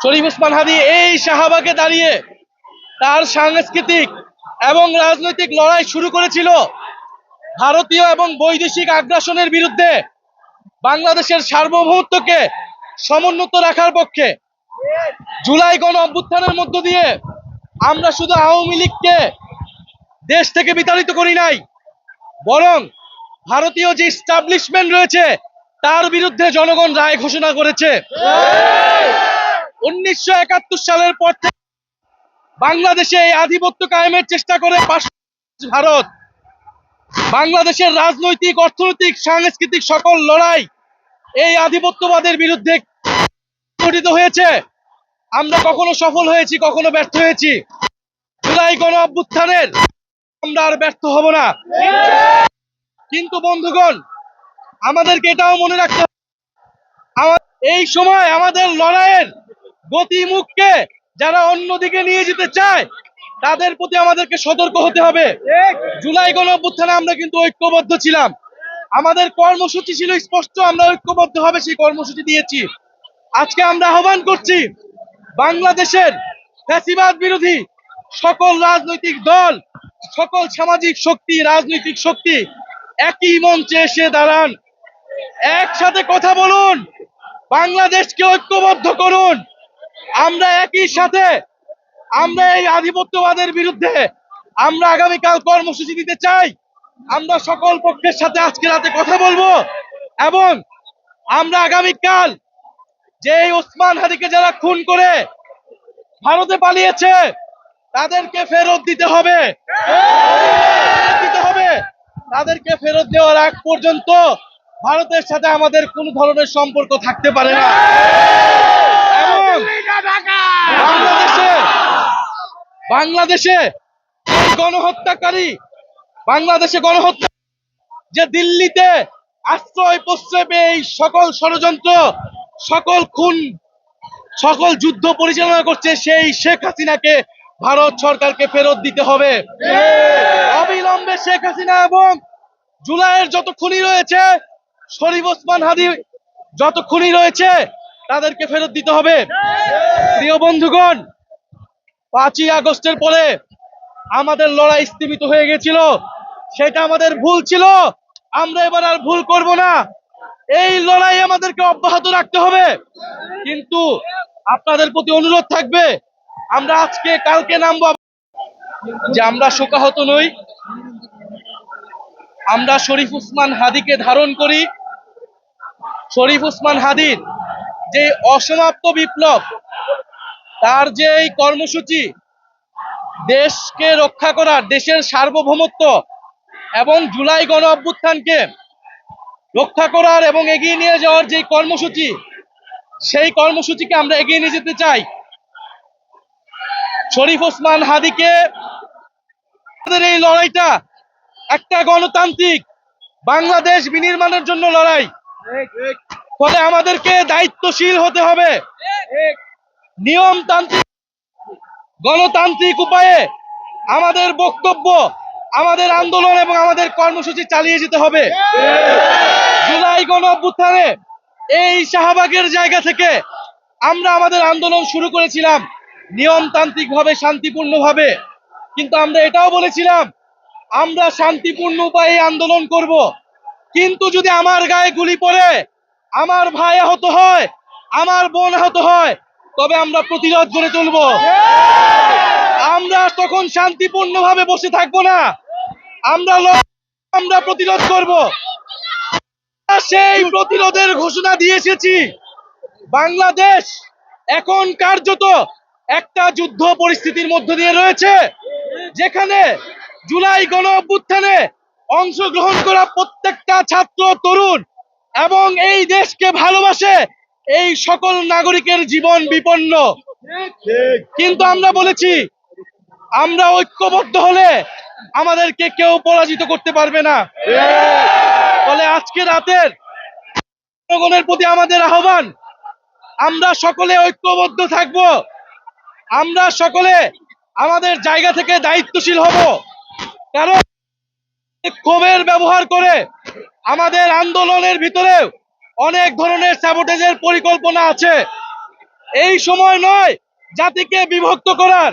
শরীফ ওসমান হাদী এই শাহবাগে দাঁড়িয়ে তার সাংস্কৃতিক এবং রাজনৈতিক লড়াই শুরু করেছিল ভারতীয় এবং বৈদেশিক আগ্রাসনের বিরুদ্ধে, বাংলাদেশের সার্বভৌমত্বকে সমুন্নত রাখার পক্ষে। জুলাই গণ অভ্যুত্থানের মধ্য দিয়ে আমরা শুধু আওয়ামী লীগকে দেশ থেকে বিতাড়িত করি নাই, বরং ভারতীয় যে এস্টাবলিশমেন্ট রয়েছে তার বিরুদ্ধে জনগণ রায় ঘোষণা করেছে। 1971 সালের পর থেকে বাংলাদেশে এই আধিপত্য কায়েমের চেষ্টা করে ভারত। বাংলাদেশের রাজনৈতিক, অর্থনৈতিক, সাংস্কৃতিক সকল লড়াই এই আধিপত্যবাদের বিরুদ্ধে সংগঠিত হয়েছে। আমরা কখনো সফল হয়েছি, কখনো ব্যর্থ হয়েছি। জুলাই গণ অভ্যুত্থানের আমরা আর ব্যর্থ হব না। কিন্তু বন্ধুগণ, আমাদেরকে এটাও মনে রাখতে হবে, এই সময় আমাদের লড়াইয়ের গতিমুখকে যারা অন্যদিকে নিয়ে যেতে চায় তাদের প্রতি আমাদেরকে সতর্ক হতে হবে। জুলাই গণ অভ্যুত্থানে আমরা কিন্তু ঐক্যবদ্ধ ছিলাম, আমাদের কর্মসূচি ছিল স্পষ্ট, আমরা ঐক্যবদ্ধ হবে সেই কর্মসূচি দিয়েছি। আজকে আমরা আহ্বান করছি বাংলাদেশের ফ্যাসিবাদ বিরোধী সকল রাজনৈতিক দল, সকল সামাজিক শক্তি, রাজনৈতিক শক্তি একই মঞ্চে এসে দাঁড়ান, একসাথে কথা বলুন, বাংলাদেশকে ঐক্যবদ্ধ করুন। আমরা একই সাথে আমরা এই আধিপত্যবাদের বিরুদ্ধে আমরা আগামীকাল কর্মসূচি দিতে চাই। আমরা সকল পক্ষের সাথে আজকে রাতে কথা বলবো এবং আমরা আগামীকাল যে ওসমান হাদীকে যারা খুন করে ভারতে পালিয়েছে তাদেরকে ফেরত দিতে হবে। তাদেরকে ফেরত দেওয়ার আগ পর্যন্ত ভারতের সাথে আমাদের কোনো ধরনের সম্পর্ক থাকতে পারে না। এবং বাংলাদেশে গণহত্যাকারী, বাংলাদেশে গণহত্যা যে দিল্লিতে আশ্রয় প্রশ্রয় পেয়ে এই সকল ষড়যন্ত্র, সকল খুন, সকল যুদ্ধ পরিচালনা করছে, সেই শেখ হাসিনাকে ভারত সরকারকে ফেরত দিতে হবে অবিলম্বে। শেখ হাসিনা এবং জুলাইয়ের যত খুনি রয়েছে, শরীফ ওসমান হাদী যত খুনি রয়েছে তাদেরকে ফেরত দিতে হবে। প্রিয় বন্ধুগণ, 5ই আগস্টের পরে আমাদের লড়াই স্থিমিত হয়ে গেছিল, সেটা আমাদের ভুল ছিল, আমরা এবার আর ভুল করব না। এই লড়াই আমাদেরকে অব্যাহত রাখতে হবে। কিন্তু আপনাদের প্রতি অনুরোধ থাকবে, আমরা আজকে কালকে নামবো যে আমরা শোকাহত নই, আমরা শরীফ ওসমান হাদীকে ধারণ করি। শরীফ ওসমান হাদীর যে অসমাপ্ত বিপ্লব, তার যে এই কর্মসূচি দেশকে রক্ষা করার, দেশের সার্বভৌমত্ব এবং জুলাই গণ অভ্যুত্থানকে রক্ষা করার এবং এগিয়ে নিয়ে যাওয়ার যে কর্মসূচি, সেই কর্মসূচিকে আমরা এগিয়ে নিয়ে যেতে চাই। শরীফ ওসমান হাদীকে এই লড়াইটা একটা গণতান্ত্রিক বাংলাদেশ বিনির্মাণের জন্য লড়াই। ফলে আমাদেরকে দায়িত্বশীল হতে হবে, নিয়মতান্ত্রিক গণতান্ত্রিক উপায়ে আমাদের বক্তব্য, আমাদের আন্দোলন এবং আমাদের কর্মসূচি চালিয়ে যেতে হবে। জুলাই গণ অভ্যুত্থানে এই শাহবাগের জায়গা থেকে আমরা আমাদের আন্দোলন শুরু করেছিলাম নিয়মতান্ত্রিক ভাবে, শান্তিপূর্ণ ভাবে, কিন্তু আমরা এটাও বলেছিলাম আমরা শান্তিপূর্ণ উপায়ে আন্দোলন করব, কিন্তু যদি আমার গায়ে গুলি পড়ে, আমার ভাই আহত হয়, আমার বোন আহত হয়, তবে আমরা প্রতিরোধ গড়ে তুলব। আমরা তখন শান্তিপূর্ণ ভাবে বসে থাকবো না, আমরা প্রতিরোধ করব। সেই প্রতিরোধের ঘোষণা দিয়ে এসেছি। বাংলাদেশ এখন কার্যত একটা যুদ্ধ পরিস্থিতির মধ্য দিয়ে রয়েছে, যেখানে জুলাই গণ অভ্যুত্থানে অংশগ্রহণ করা প্রত্যেকটা ছাত্র, তরুণ এবং এই দেশকে ভালোবাসে এই সকল নাগরিকের জীবন বিপন্ন। কিন্তু আমরা বলেছি আমরা ঐক্যবদ্ধ হলে আমাদেরকে কেউ পরাজিত করতে পারবে না। ফলে আজকে রাতের জনগণের প্রতি আমাদের আহ্বান, আমরা সকলে ঐক্যবদ্ধ থাকব, আমরা সকলে আমাদের জায়গা থেকে দায়িত্বশীল হব। কারণ ক্ষোভের ব্যবহার করে আমাদের আন্দোলনের ভিতরে অনেক ধরনের স্যাবোটেজের পরিকল্পনা আছে। এই সময় নয় জাতিকে বিভক্ত করার।